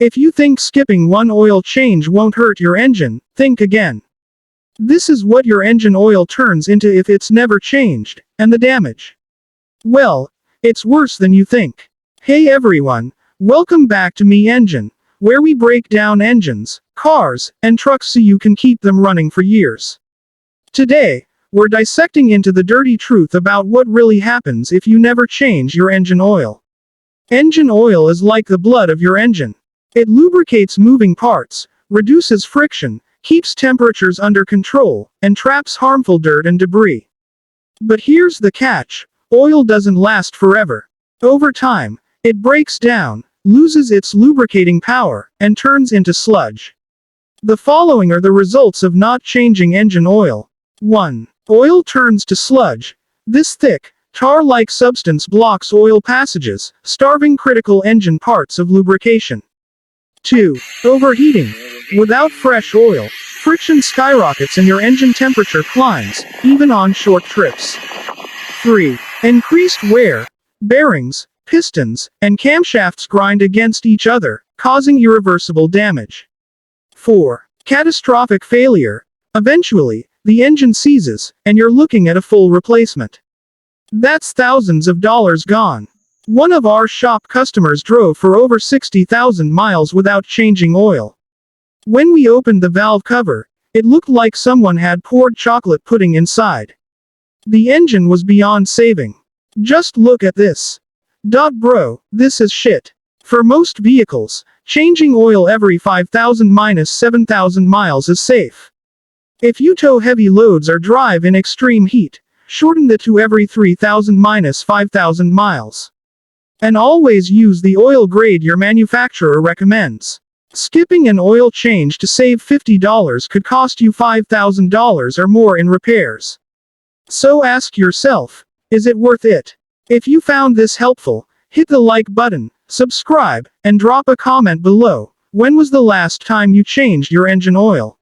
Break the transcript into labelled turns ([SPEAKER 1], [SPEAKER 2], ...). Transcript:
[SPEAKER 1] If you think skipping one oil change won't hurt your engine, think again. This is what your engine oil turns into if it's never changed, and the damage. Well, it's worse than you think. Hey everyone, welcome back to Me Engine, where we break down engines, cars, and trucks so you can keep them running for years. Today, we're dissecting into the dirty truth about what really happens if you never change your engine oil. Engine oil is like the blood of your engine. It lubricates moving parts, reduces friction, keeps temperatures under control, and traps harmful dirt and debris. But here's the catch: oil doesn't last forever. Over time, it breaks down, loses its lubricating power, and turns into sludge. The following are the results of not changing engine oil. 1. Oil turns to sludge. This thick, tar-like substance blocks oil passages, starving critical engine parts of lubrication. 2. Overheating. Without fresh oil, friction skyrockets and your engine temperature climbs, even on short trips. 3. Increased wear. Bearings, pistons, and camshafts grind against each other, causing irreversible damage. 4. Catastrophic failure. Eventually, the engine seizes, and you're looking at a full replacement. That's thousands of dollars gone. One of our shop customers drove for over 60,000 miles without changing oil. When we opened the valve cover, it looked like someone had poured chocolate pudding inside. The engine was beyond saving. Just look at this. Bro, this is shit. For most vehicles, changing oil every 5,000–7,000 miles is safe. If you tow heavy loads or drive in extreme heat, shorten it to every 3,000–5,000 miles. And always use the oil grade your manufacturer recommends. Skipping an oil change to save $50 could cost you $5,000 or more in repairs. So ask yourself, is it worth it? If you found this helpful, hit the like button, subscribe, and drop a comment below. When was the last time you changed your engine oil?